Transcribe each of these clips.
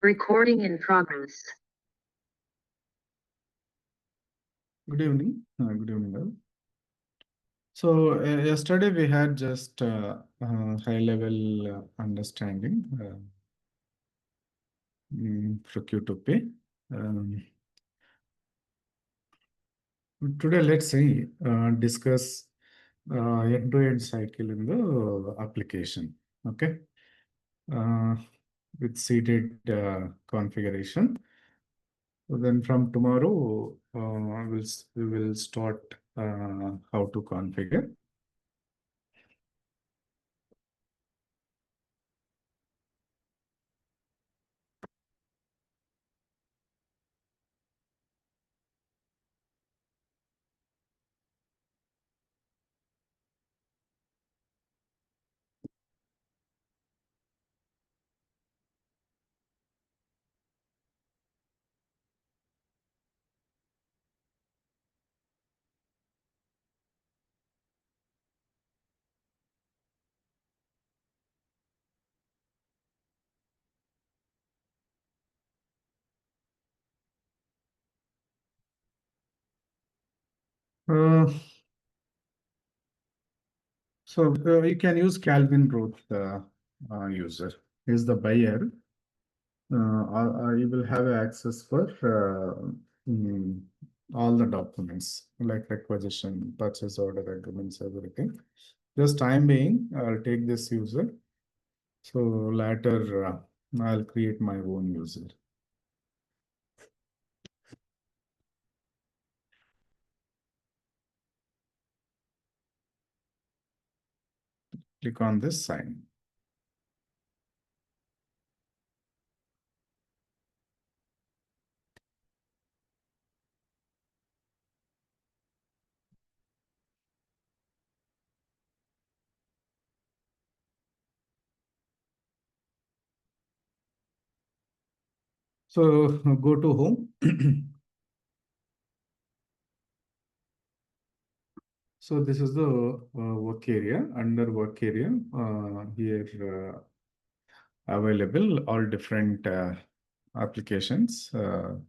Recording in progress. Good evening. Good evening, all. So yesterday we had just high-level understanding procure to pay. Today, let's see discuss end-to-end cycle in the application. Okay, with seeded configuration. So then from tomorrow, we will start how to configure. So you can use Calvin Roth user. Is the buyer. You will have access for all the documents like requisition, purchase order agreements, everything. Just time being, I'll take this user. So later I'll create my own user. Click on this sign. So go to home. So this is the work area. Under work area, here available all different applications. So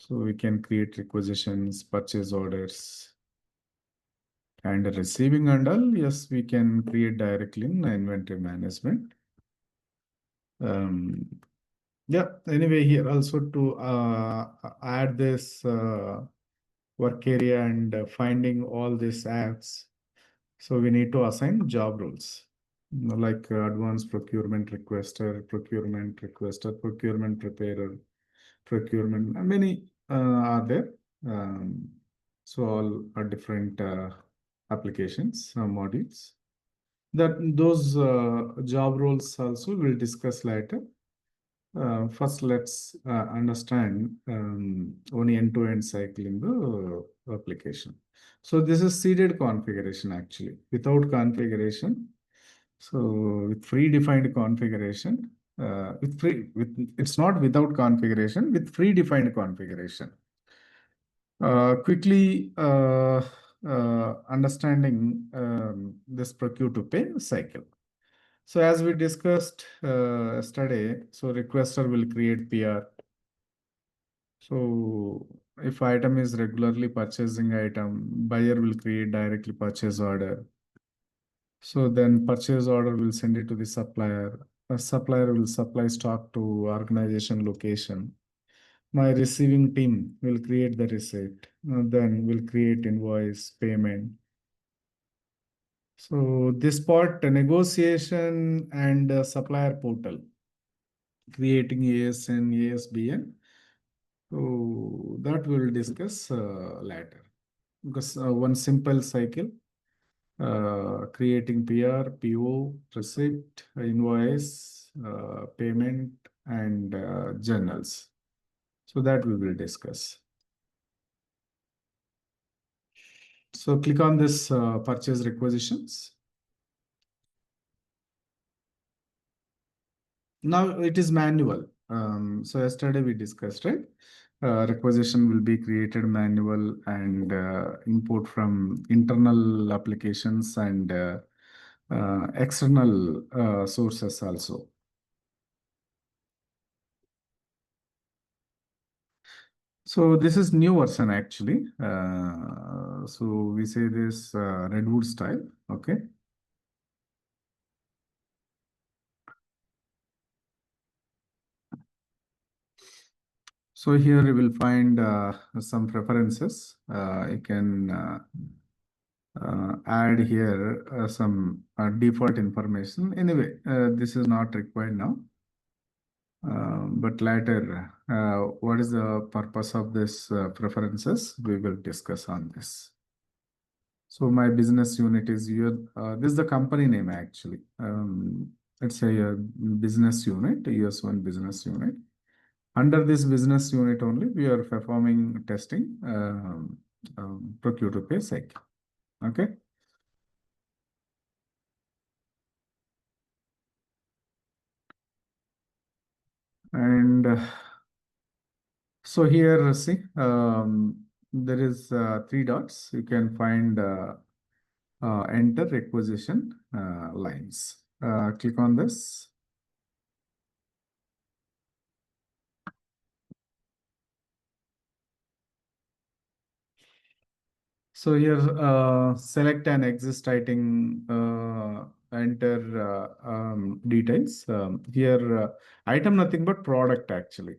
we can create requisitions, purchase orders, and receiving and all. Yes, we can create directly in inventory management. Yeah, anyway, here also to add this work area and finding all these apps. So we need to assign job roles like advanced procurement requester, procurement preparer, procurement. Many are there. So all are different applications, modules. Those job roles also we'll discuss later. First, let's understand only end-to-end cycle in the application. So this is seeded configuration actually. Without configuration, so with predefined configuration, it's not without configuration, with predefined configuration. Quickly understanding this procure to pay cycle. So as we discussed yesterday, so requester will create PR. So if item is regularly purchasing item, buyer will create directly purchase order. So then purchase order will send it to the supplier. A supplier will supply stock to organization location. My receiving team will create the receipt. Then will create invoice, payment. So this part, negotiation and supplier portal, creating ASN, ASBN. So that we will discuss later. Because one simple cycle, creating PR, PO, receipt, invoice, payment, and journals. So that we will discuss. So click on this purchase requisitions. Now it is manual. So yesterday we discussed, right? Requisition will be created manual and import from internal applications and external sources also. So this is new version actually. So we say this Redwood style. Okay. So here you will find some preferences. You can add here some default information. Anyway, this is not required now. But later, what is the purpose of this preferences? We will discuss on this. So my business unit is your, this is the company name actually. Let's say a business unit, US1 business unit. Under this business unit only, we are performing testing, procure to pay cycle. Okay. And so here, see, there is three dots. You can find enter requisition lines. Click on this. So here, select an exist item, enter details. Here, item nothing but product actually.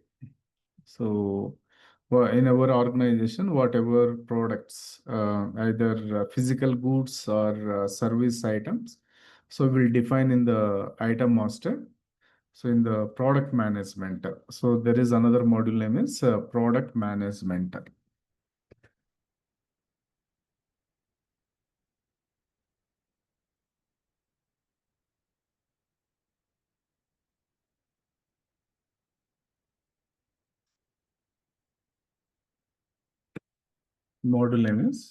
So in our organization, whatever products, either physical goods or service items, so we'll define in the item master. So in the product management, so there is another module name is product management. Module name is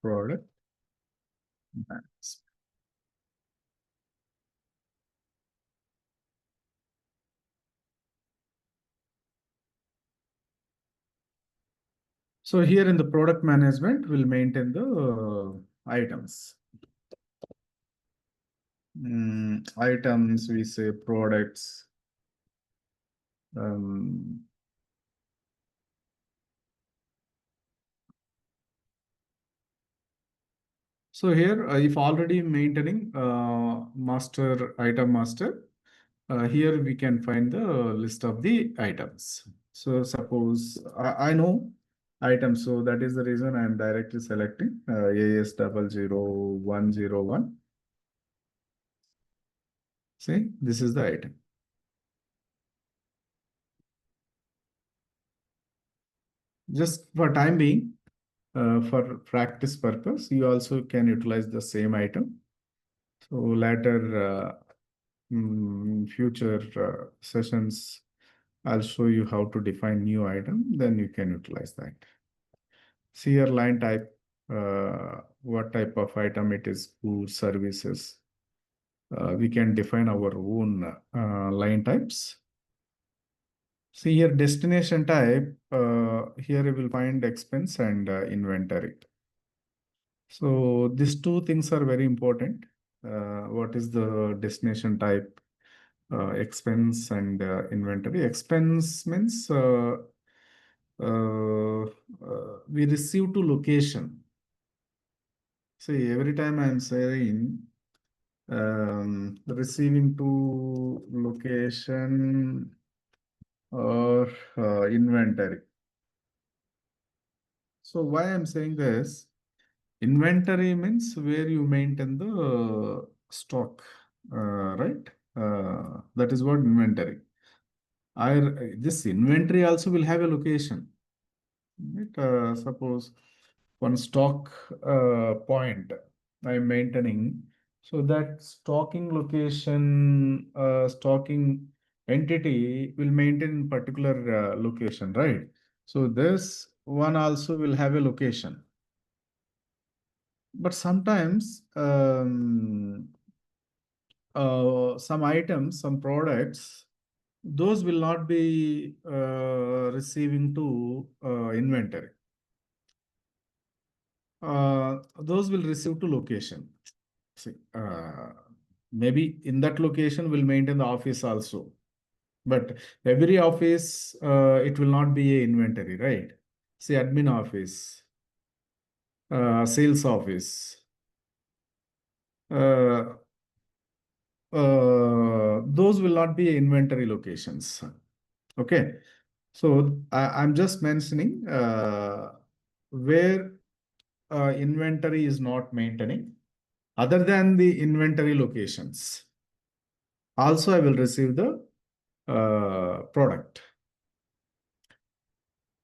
product management. So here in the product management, we'll maintain the items. Items, we say products. So here, if already maintaining master item master, here we can find the list of the items. So suppose I know items, so that is the reason I am directly selecting AS00101. See, this is the item. Just for time being, for practice purpose, you also can utilize the same item. So later, future sessions, I'll show you how to define new item, then you can utilize that. See your line type, what type of item it is, goods, services. We can define our own line types. See here destination type, here you will find expense and inventory. So these two things are very important. What is the destination type? Expense and inventory. Expense means we receive to location. See, every time I'm saying receiving to location or inventory. So why I'm saying this? Inventory means where you maintain the stock, right? That is what inventory. This inventory also will have a location. Right? Suppose one stock point I'm maintaining, so that stocking location, stocking entity will maintain particular location, right? So this one also will have a location. But sometimes some items, some products, those will not be receiving to inventory. Those will receive to location. See, maybe in that location we'll maintain the office also. But every office, it will not be a inventory, right? See, admin office, sales office, uh, those will not be inventory locations. Okay. So I'm just mentioning where inventory is not maintaining other than the inventory locations. Also, I will receive the product.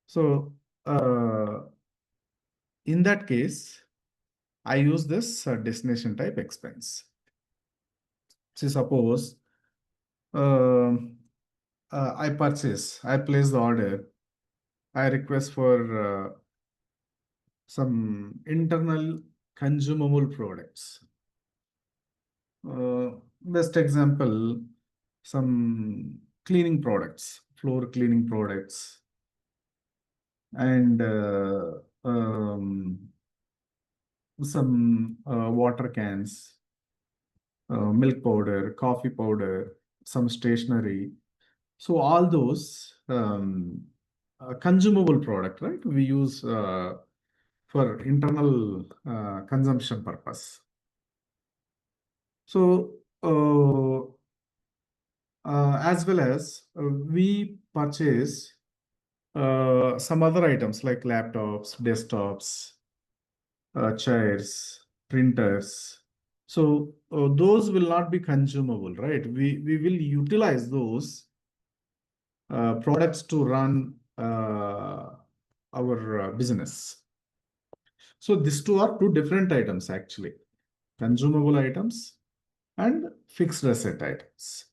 So in that case, I use this destination type expense. See, suppose I place the order, I request for some internal consumable products. Best example, some cleaning products, floor cleaning products, and some water cans, milk powder, coffee powder, some stationery. So all those consumable product, right? We use for internal consumption purpose. So as well as we purchase some other items like laptops, desktops, chairs, printers. So those will not be consumable, right? We will utilize those products to run our business. So these two are two different items actually, consumable items and fixed asset items.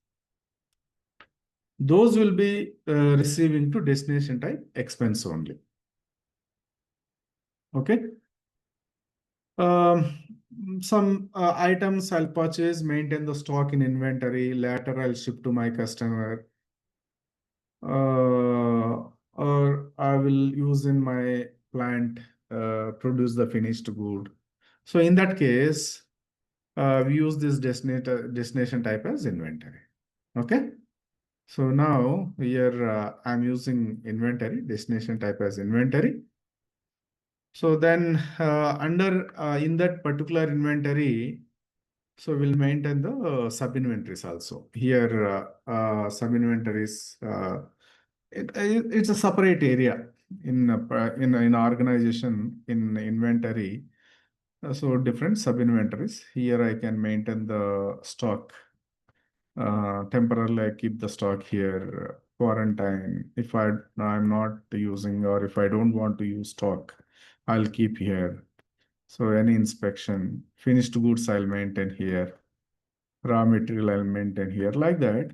Those will be receiving to destination type expense only. Okay. Some items I'll purchase, maintain the stock in inventory. Later, I'll ship to my customer. Or I will use in my plant, produce the finished good. So in that case, we use this destination type as inventory. Okay. So now here I'm using inventory, destination type as inventory. So then under in that particular inventory, so we'll maintain the sub inventories also. Here sub inventories, it's a separate area in organization in inventory. So different sub inventories. Here I can maintain the stock. Temporarily I keep the stock here, quarantine. If I'm not using, or if I don't want to use stock, I'll keep here. So any inspection, finished goods I'll maintain here, raw material I'll maintain here. Like that,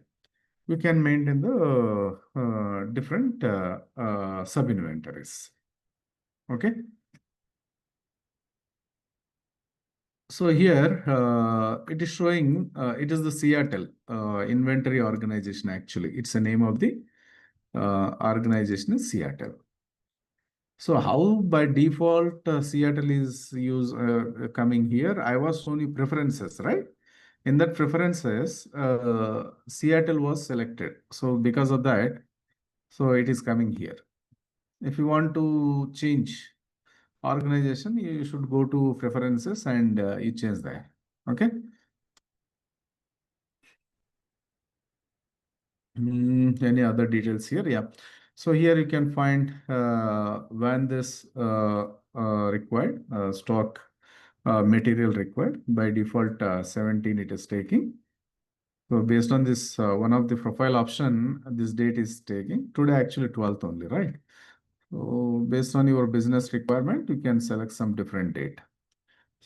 we can maintain the different sub inventories. Okay. So here it is showing it is the Seattle inventory organization. Actually, it's the name of the organization is Seattle. So how by default Seattle is coming here? I was showing preferences, right? In that preferences, Seattle was selected. So because of that, so it is coming here. If you want to change organization, you should go to preferences and you change that. Okay. Any other details here? Yeah. So here you can find when this required stock material required. By default 17 it is taking. So based on this one of the profile option, this date is taking today actually 12th only, right? So based on your business requirement, you can select some different date.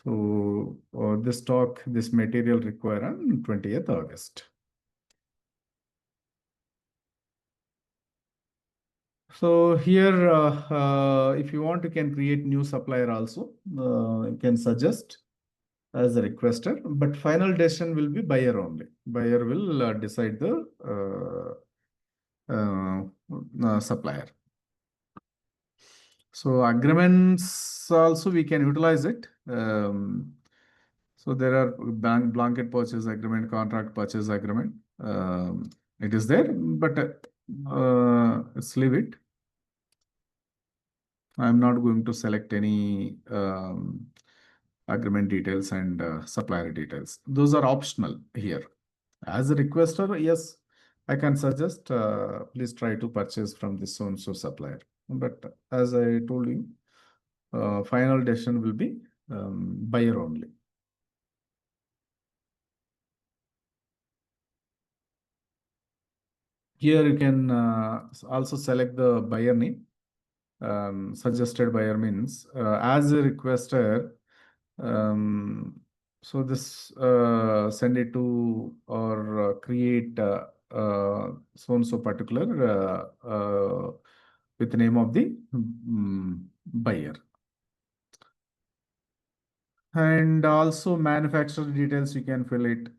So this stock, this material required on 20th August. So here, if you want, you can create new supplier also. You can suggest as a requester, but final decision will be buyer only. Buyer will decide the supplier. So agreements also we can utilize it. So there are blanket purchase agreement, contract purchase agreement. It is there, but let's leave it. I'm not going to select any agreement details and supplier details. Those are optional here. As a requester, yes, I can suggest please try to purchase from this so and so supplier. But as I told you, final decision will be buyer only. Here you can also select the buyer name. Suggested buyer means as a requester. So this send it to or create so and so particular with the name of the buyer. And also manufacturer details you can fill it.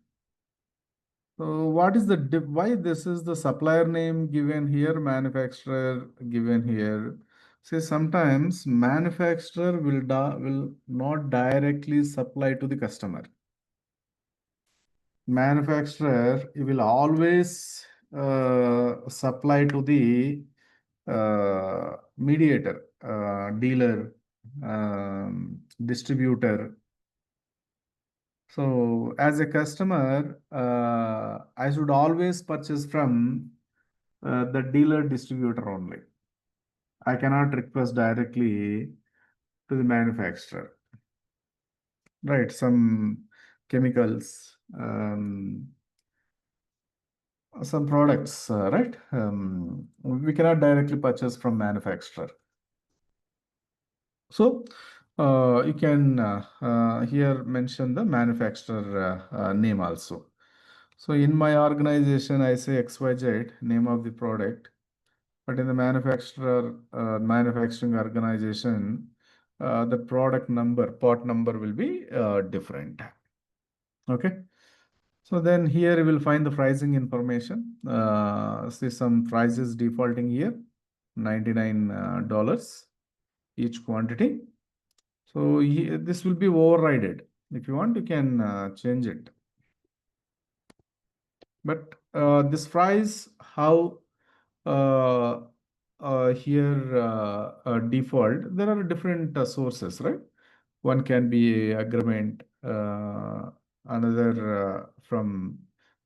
So what is the why this is the supplier name given here, manufacturer given here? See, sometimes manufacturer will not directly supply to the customer. Manufacturer will always supply to the mediator, dealer, distributor. So as a customer, I should always purchase from the dealer distributor only. I cannot request directly to the manufacturer. Right, some chemicals, some products, right? We cannot directly purchase from manufacturer. So you can here mention the manufacturer name also. So in my organization, I say XYZ, name of the product. But in the manufacturing organization, the product number, part number will be different. Okay. So then here you will find the pricing information. See some prices defaulting here, $99 each quantity. So this will be overridden. If you want, you can change it. But this price, how here default, there are different sources, right? One can be agreement, another from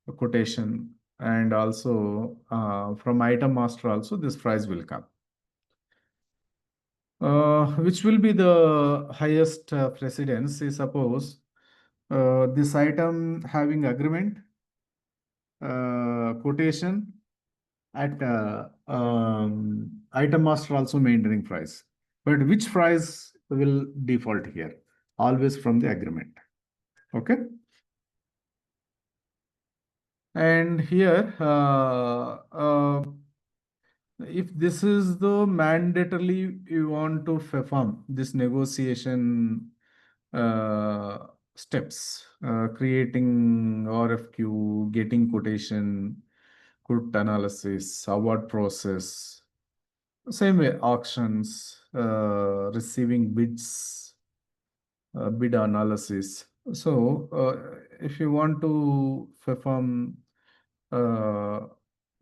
a quotation, and also from item master also this price will come. Which will be the highest precedence? Say suppose this item having agreement, quotation, at item master also maintaining price. But which price will default here? Always from the agreement. Okay. And here, if this is the mandatorily you want to perform this negotiation steps, creating RFQ, getting quotation, quote analysis, award process, same way auctions, receiving bids, bid analysis. So if you want to perform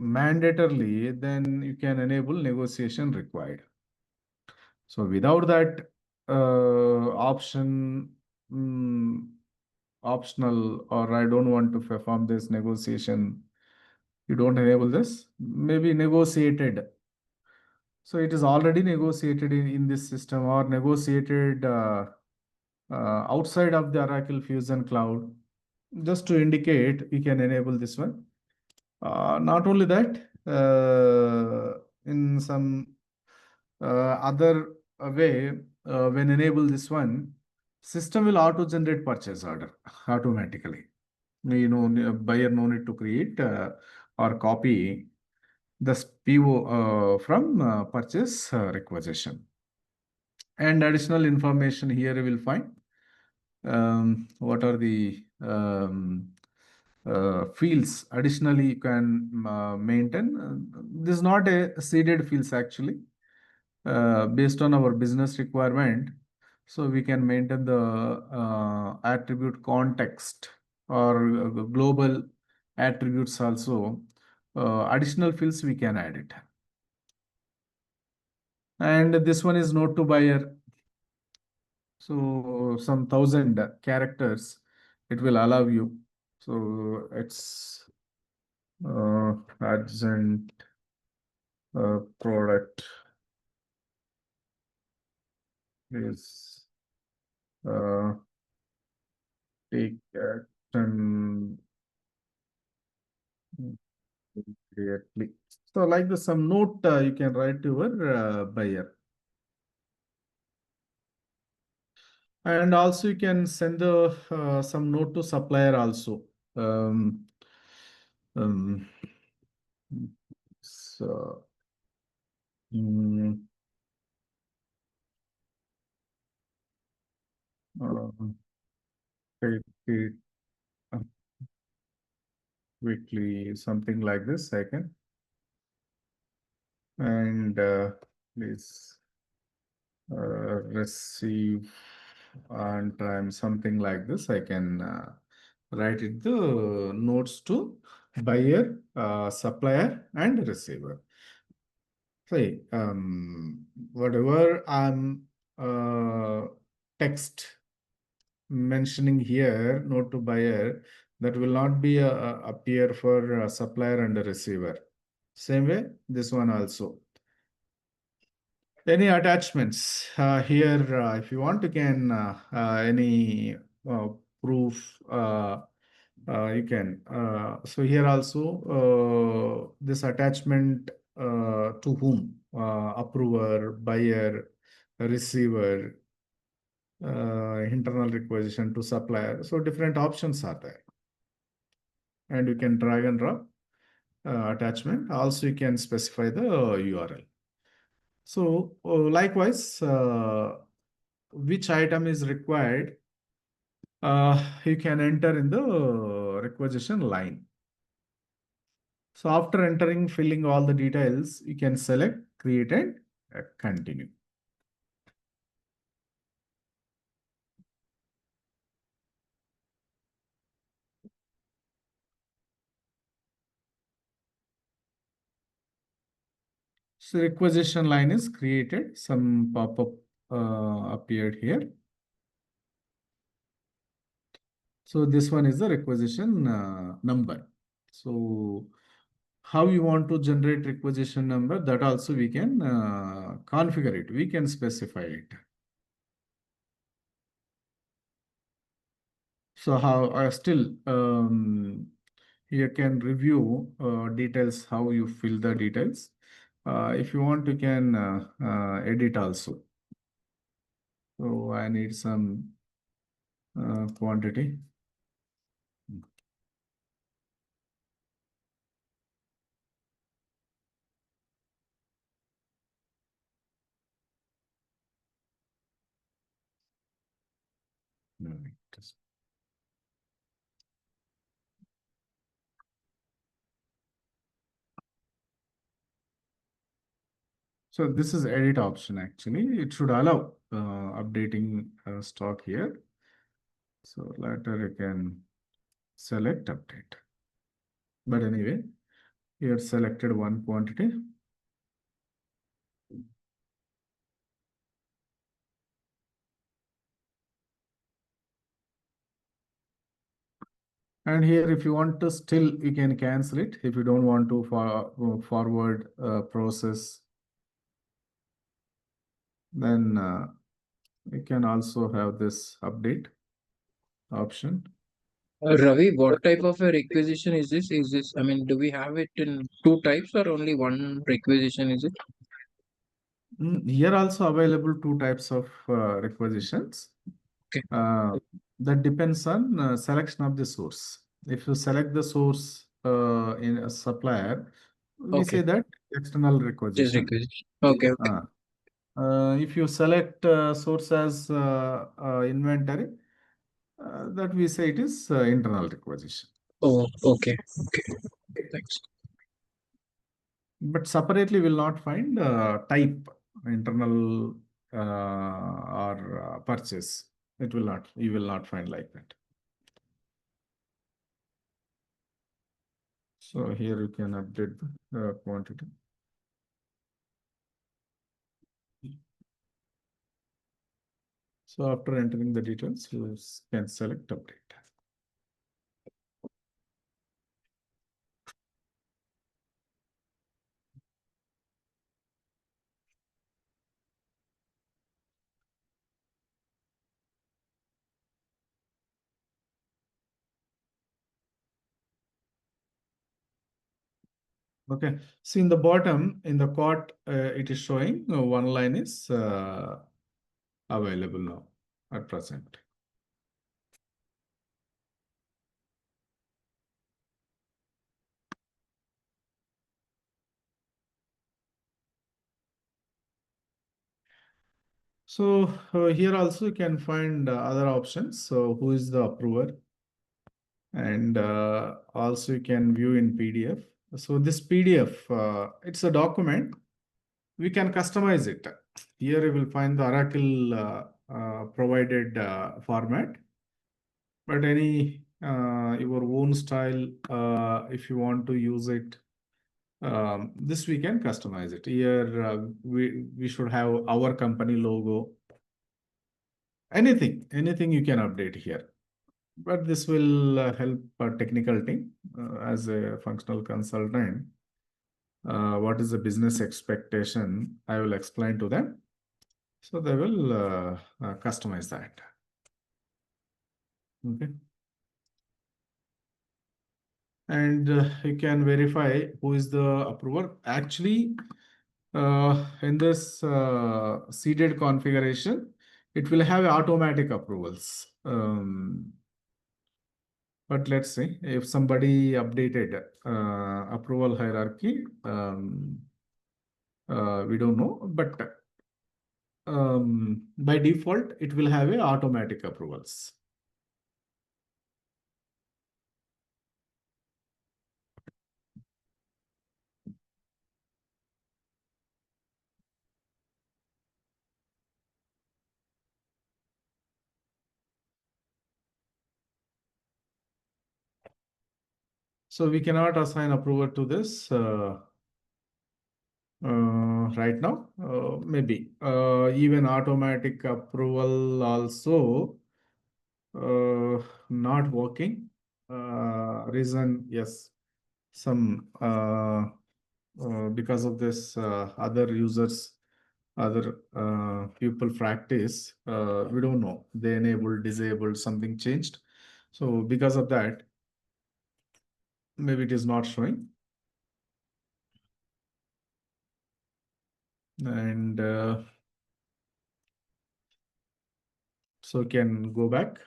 mandatorily, then you can enable negotiation required. So without that option, optional, or I don't want to perform this negotiation, you don't enable this, maybe negotiated. So it is already negotiated in this system or negotiated outside of the Oracle Fusion Cloud. Just to indicate, you can enable this one. Not only that, in some other way, when enable this one, system will auto-generate purchase order automatically. You know, buyer no need to create or copy the PO from purchase requisition. And additional information here you will find. What are the fields additionally you can maintain. This is not a seeded fields actually, based on our business requirement. So we can maintain the attribute context or global attributes also. additional fields we can add it. And this one is note to buyer. So some 1,000 characters it will allow you. So it's adjacent product is take action immediately. So like the some note you can write to your buyer. And also you can send the some note to supplier also. Um, um, so mm, take it quickly, something like this. I can and please receive on time, something like this. I can write it the notes to buyer, supplier, and receiver. Say whatever I'm text mentioning here, note to buyer, that will not be appear for supplier and receiver. Same way, this one also. Any attachments here? If you want, you can any proof. You can. So here also this attachment to whom? Approver, buyer, receiver, internal requisition to supplier. So different options are there, and you can drag and drop attachment. Also, you can specify the URL. So likewise, which item is required, you can enter in the requisition line. So after entering, filling all the details, you can select, create, and continue. So requisition line is created. Some pop-up appeared here. So this one is the requisition number. So how you want to generate requisition number, that also we can configure it. We can specify it. So how still you can review details, how you fill the details. If you want, you can edit also. So I need some quantity. No, just so this is edit option actually. It should allow updating stock here. So later you can select update. But anyway, here selected one quantity. And here, if you want to still, you can cancel it. If you don't want to forward process, then you can also have this update option. Ravi, what type of a requisition is this? Is this, I mean, do we have it in two types or only one requisition? Is it? Here also available two types of requisitions. Okay. That depends on selection of the source. If you select the source in a supplier, we say that external Just requisition. requisition. Okay. If you select source as inventory, that we say it is internal requisition. Oh, okay. Thanks. But separately will not find type internal or purchase. It will not, you will not find like that. So here you can update the quantity. So after entering the details, you can select update. Okay, so in the bottom, in the cart, it is showing one line is available now at present. So here also you can find other options. So who is the approver? And also you can view in PDF. So this PDF, it's a document. We can customize it. Here you will find the Oracle provided format, but any your own style, if you want to use it, this we can customize it. Here we should have our company logo. Anything you can update here. But this will help a technical team as a functional consultant. What is the business expectation? I will explain to them. So they will customize that. Okay. And you can verify who is the approver. Actually, in this seeded configuration, it will have automatic approvals. But let's see if somebody updated approval hierarchy. We don't know, but by default, it will have a automatic approvals. So we cannot assign approval to this right now. Maybe even automatic approval also not working. Reason, yes, some because of this other users, other people practice, we don't know, they enabled, disabled, something changed. So because of that, maybe it is not showing. And so can go back.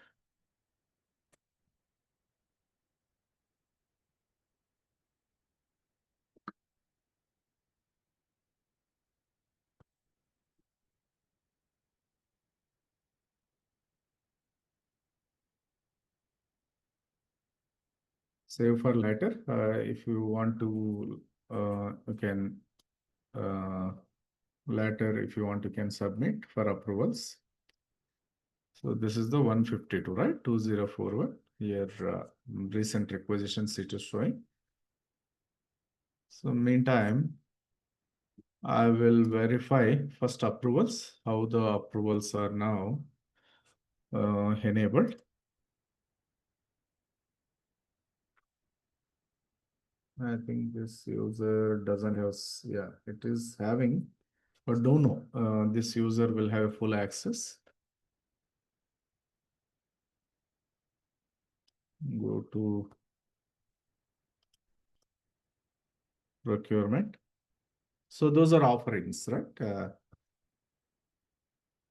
Save for later. If you want to, you can later, if you want, you can submit for approvals. So this is the 152, right? 2041. Here, recent requisitions it is showing. So meantime, I will verify first approvals, how the approvals are now enabled. I think this user doesn't have, yeah, it is having, but don't know. This user will have full access. Go to procurement. So those are offerings, right?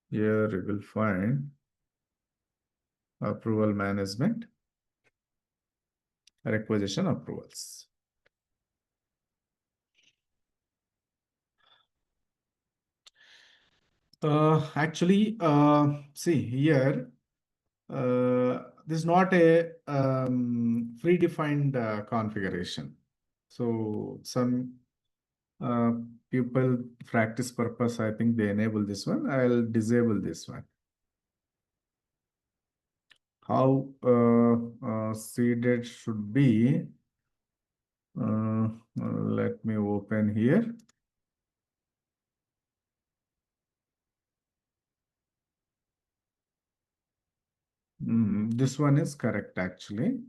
Here you will find approval management, requisition approvals. Actually, see here, this is not a predefined configuration. So some people practice purpose, I think they enable this one. I'll disable this one. How seeded should be. Let me open here. This one is correct actually.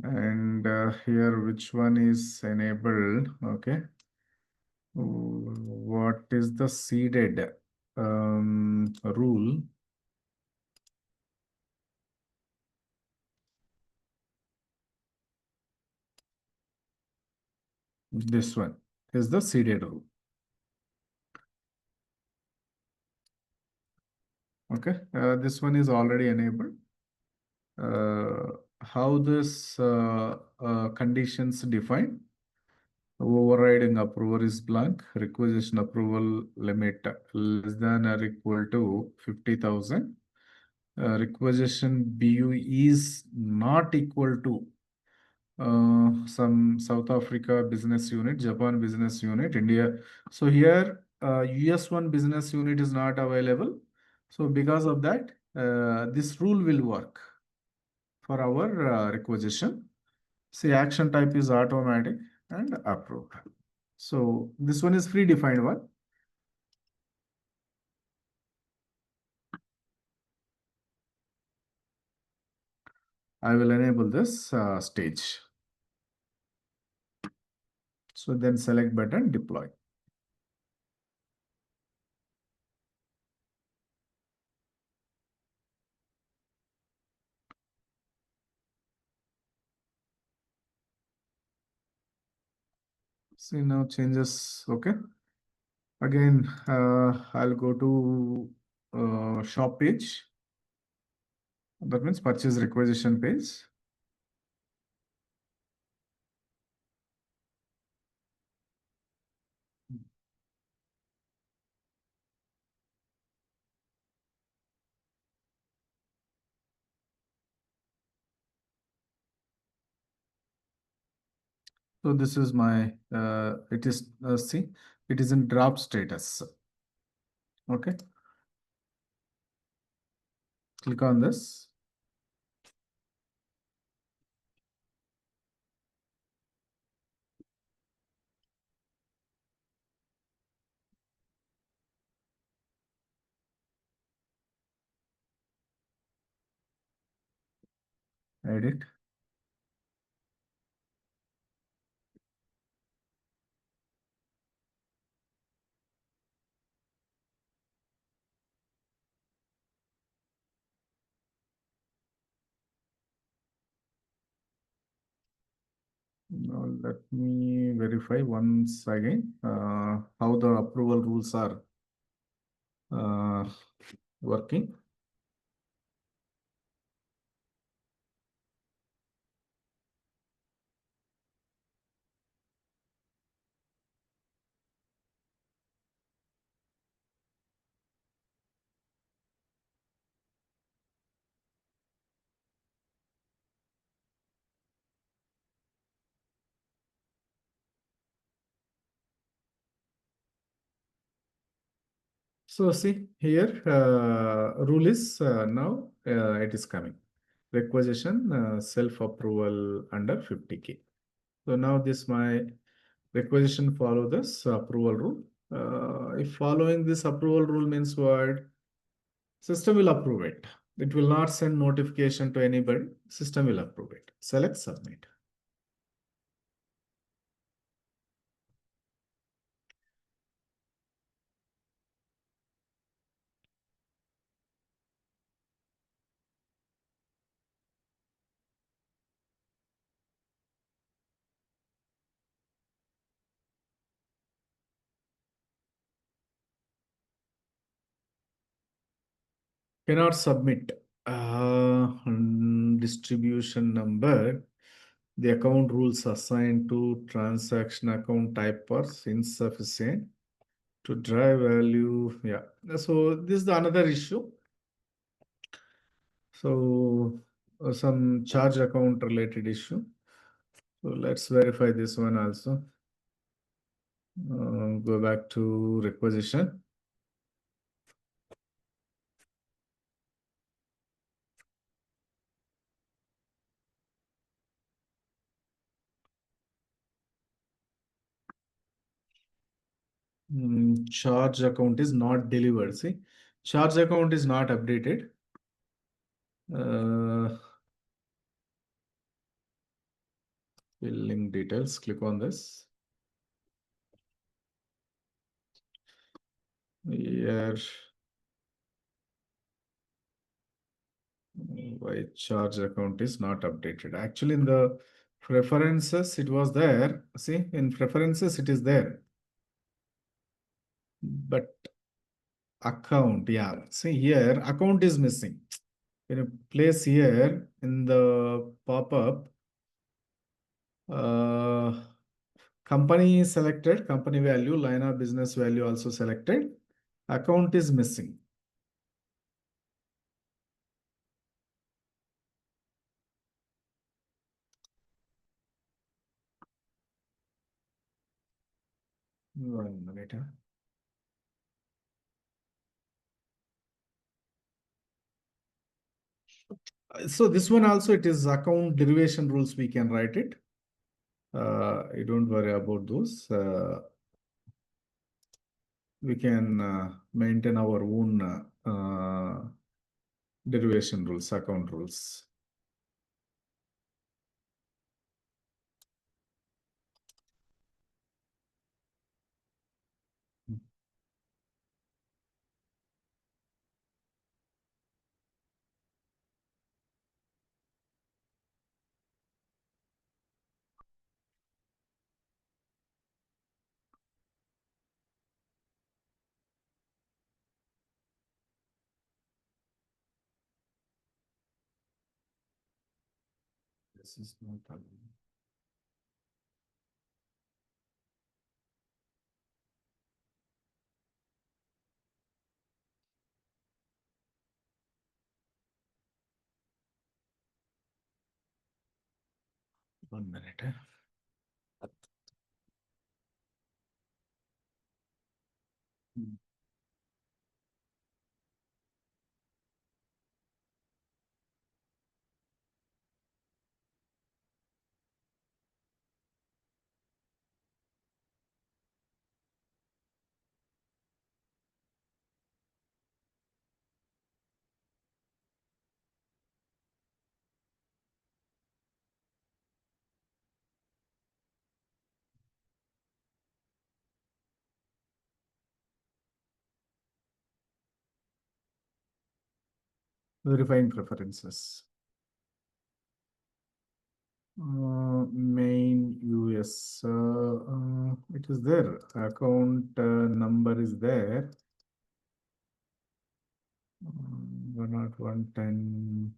And here, which one is enabled? Okay. What is the seeded rule? This one is the seeded rule. Okay, this one is already enabled. How this conditions defined? Overriding approval is blank. Requisition approval limit less than or equal to 50,000. Requisition BU is not equal to some South Africa business unit, Japan business unit, India. So here, US1 business unit is not available. So because of that, this rule will work for our requisition. See, action type is automatic and approved. So this one is predefined one. I will enable this stage. So then select button, deploy. See now changes, okay. Again, I'll go to shop page. That means purchase requisition page. So this is my, it is, see, it is in drop status. Okay. Click on this. Edit. Now let me verify once again how the approval rules are working. So see here, rule is now it is coming. Requisition self-approval under 50K. So now this my requisition follow this approval rule. If following this approval rule means what? System will approve it. It will not send notification to anybody. System will approve it. Select submit. Cannot submit distribution number. The account rules assigned to transaction account type are insufficient to drive value. Yeah. So this is the another issue. So some charge account related issue. So let's verify this one also. Go back to requisition. charge account is not delivered. See, charge account is not updated. Billing details, click on this. Here, why charge account is not updated. Actually, in the preferences, it was there. See, in preferences, it is there. But account, yeah. See here, account is missing. When you place here in the pop-up, company is selected, company value, line of business value also selected. Account is missing. One minute. So this one also, it is account derivation rules. We can write it. You don't worry about those. We can maintain our own derivation rules, account rules. This is not available. One minute. Verifying preferences. Main US, it is there. Account number is there. 10110.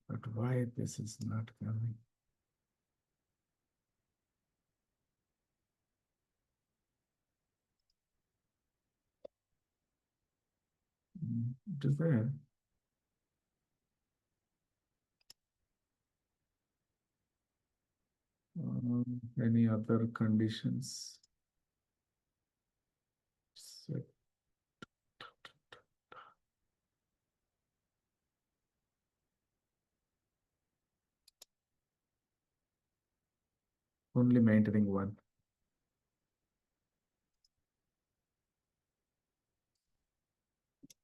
But why this is not coming? It is there. Any other conditions? Set. Only maintaining one.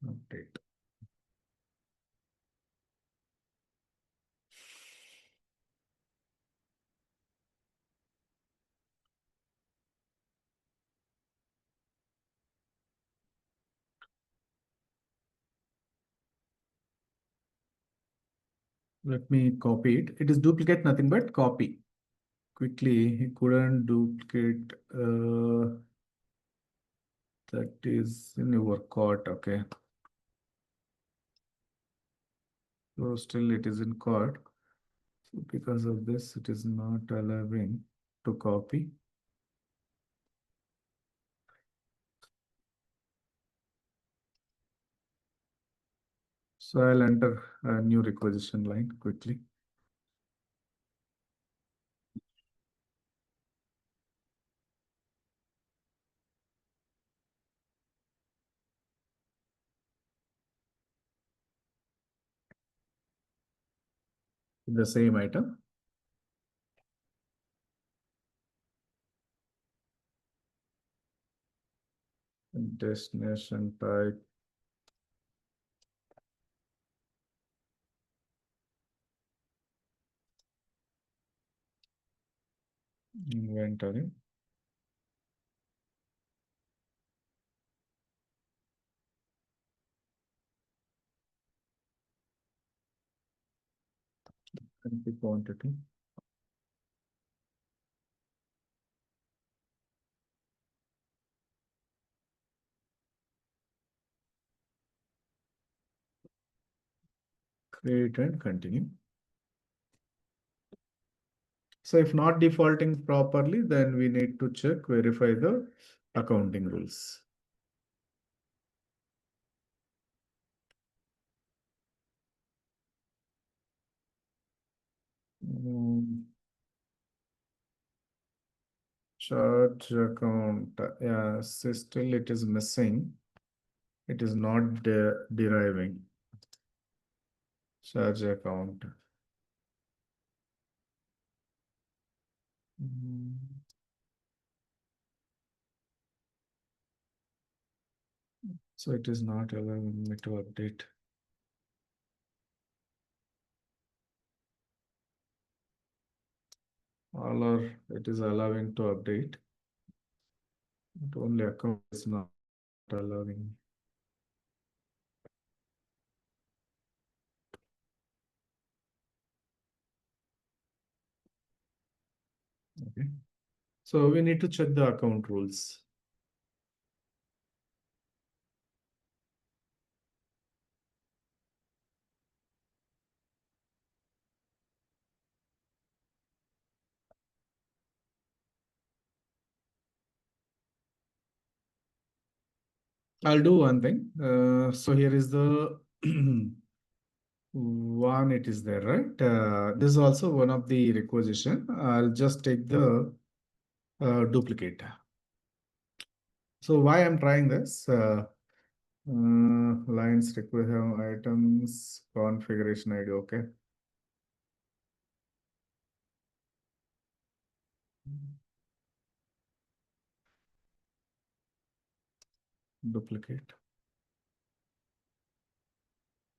Update. Let me copy it. It is duplicate, nothing but copy. Quickly, he couldn't duplicate. That is in your cart. Okay. So still it is in cart. So because of this, it is not allowing to copy. So I'll enter a new requisition line quickly. The same item. Destination type. Inventory. And the quantity. Create and continue. So if not defaulting properly, then we need to check, verify the accounting rules. Charge account, yeah, so still it is missing. It is not deriving. Charge account. So it is not allowing me to update. Or it is allowing to update. But only account is not allowing. Okay. So we need to check the account rules. I'll do one thing. So here is the one, it is there, right? This is also one of the requisition. I'll just take the duplicate. So why I'm trying this? Lines require items, configuration ID, okay. Duplicate.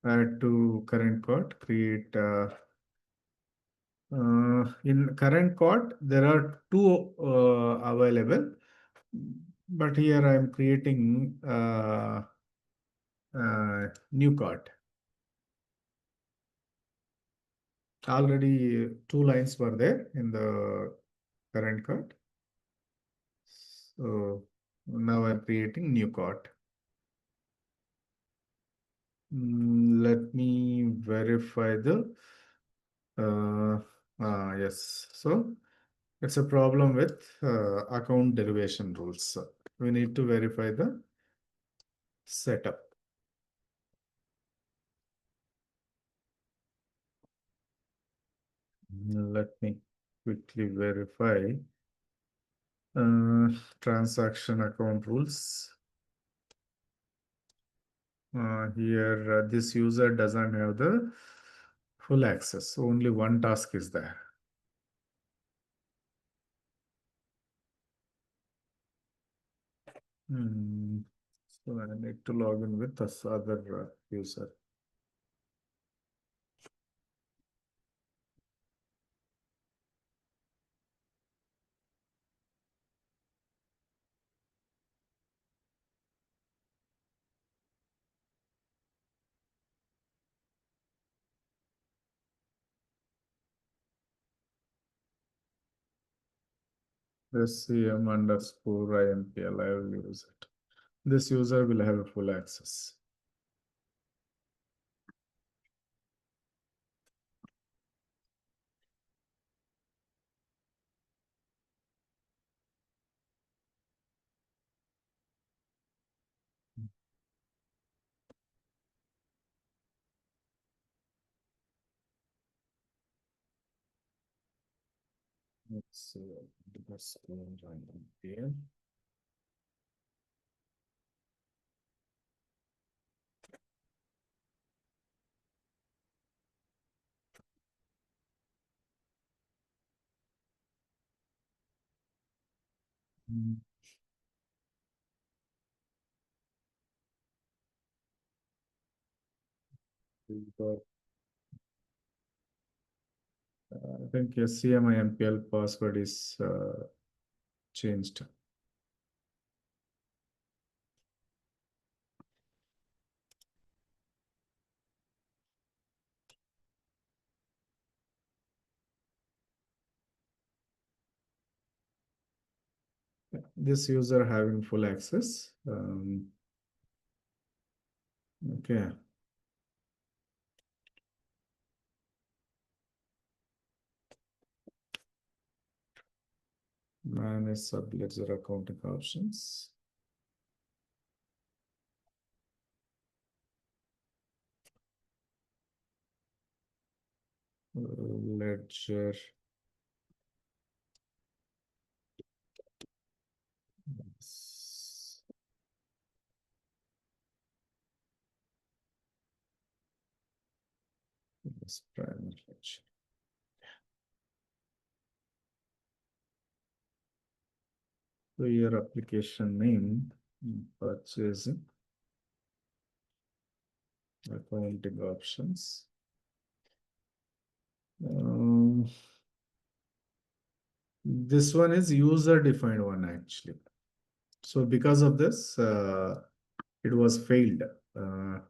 Add to current code, create in current code, there are two available, but here I am creating new code. Already two lines were there in the current code. So now I'm creating new code. Let me verify the yes. So it's a problem with account derivation rules. We need to verify the setup. Let me quickly verify transaction account rules. Here, this user doesn't have the full access. Only one task is there. So I need to log in with this other user. SCM underscore IMPL, I will use it. This user will have full access. Let's see, underscore IMPL. I think SCM MPL password is changed. This user having full access. Okay. Manage subledger accounting options. Ledger. Yes, primary ledger. So your application name, purchasing, accounting options. This one is user defined one actually. So because of this, it was failed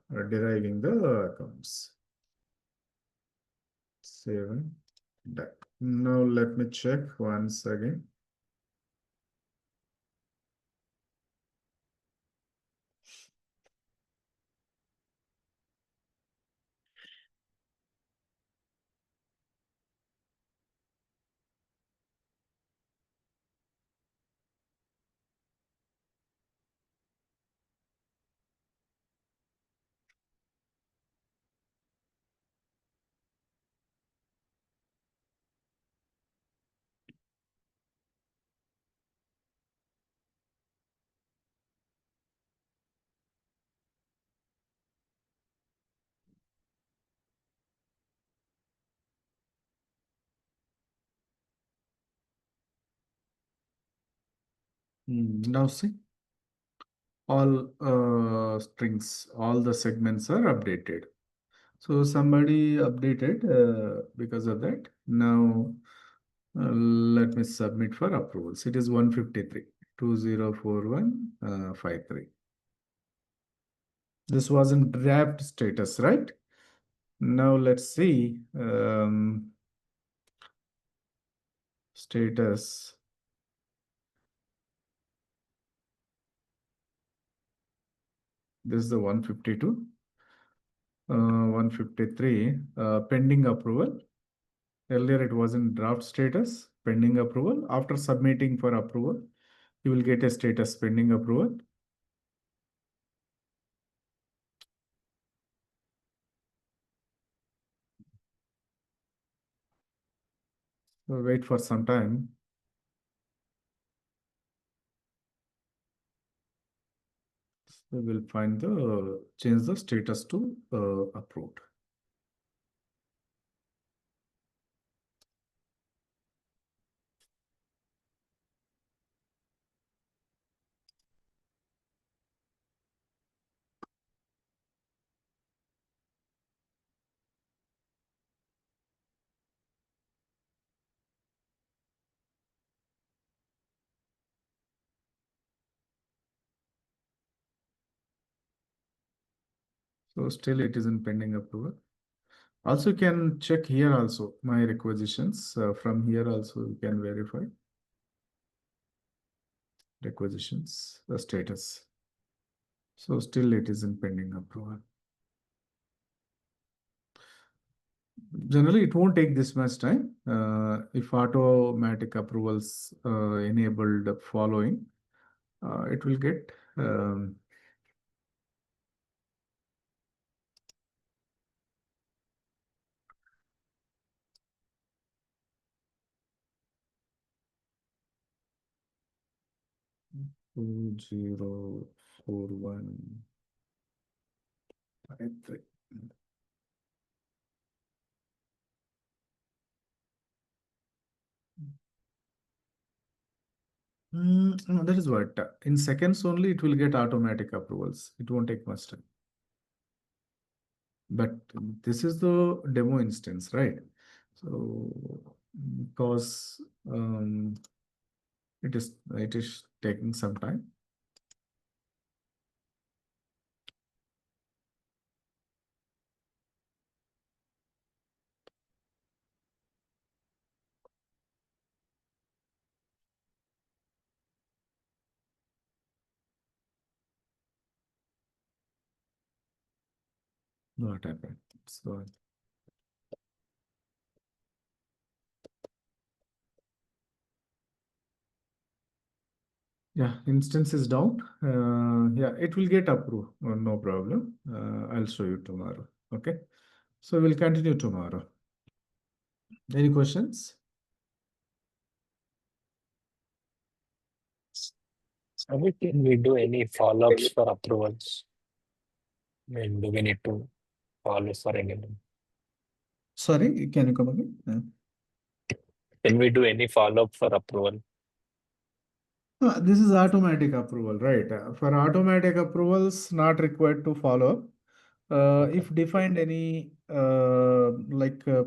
deriving the accounts. Save that. Now let me check once again. Now see, all strings, all the segments are updated. So somebody updated because of that. Now let me submit for approvals. It is 153 204153. This was in draft status, right? Now let's see status. This is the 152. 153 pending approval. Earlier it was in draft status, pending approval. After submitting for approval, you will get a status pending approval. So wait for some time. We will find the change the status to approved. So still it is in pending approval. Also you can check here also my requisitions. From here also you can verify requisitions, the status. So still it is in pending approval. Generally, it won't take this much time. If automatic approvals enabled following, it will get 204153. No, that is what in seconds only it will get automatic approvals. It won't take much time. but this is the demo instance, right? So because it is taking some time. What happened? So yeah, instance is down. Yeah, it will get approved. No problem. I'll show you tomorrow. Okay. So we'll continue tomorrow. Any questions? Can we do any follow-ups for approvals? I mean, do we need to follow for anything? Sorry, can you come again? Can we do any follow-up for approval? This is automatic approval, right? For automatic approvals, not required to follow up. If defined any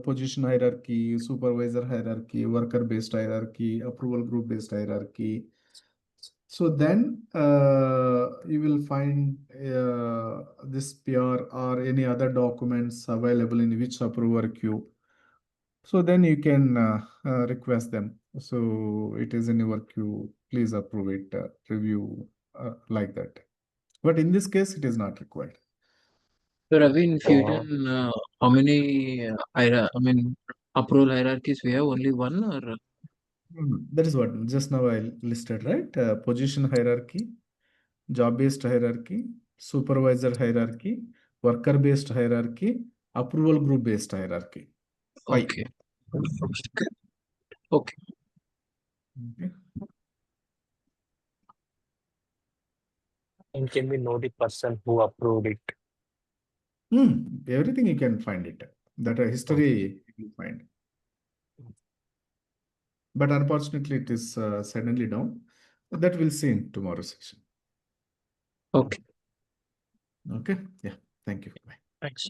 position hierarchy, supervisor hierarchy, worker-based hierarchy, approval group-based hierarchy. So then you will find this PR or any other documents available in which approver queue. So then you can request them. So it is in your queue. Please approve it, review like that. But in this case, it is not required. So Ravi, in Fusion, how many approval hierarchies we have? Only one or? That is what just now I listed, right? Position hierarchy, job-based hierarchy, supervisor hierarchy, worker-based hierarchy, approval group-based hierarchy. Five. Okay. Okay. Okay. And can we know the person who approved it? Everything you can find it. That history you find. But unfortunately, it is suddenly down. That we'll see in tomorrow's session. Okay. Okay. Yeah. Thank you. Bye. Thanks.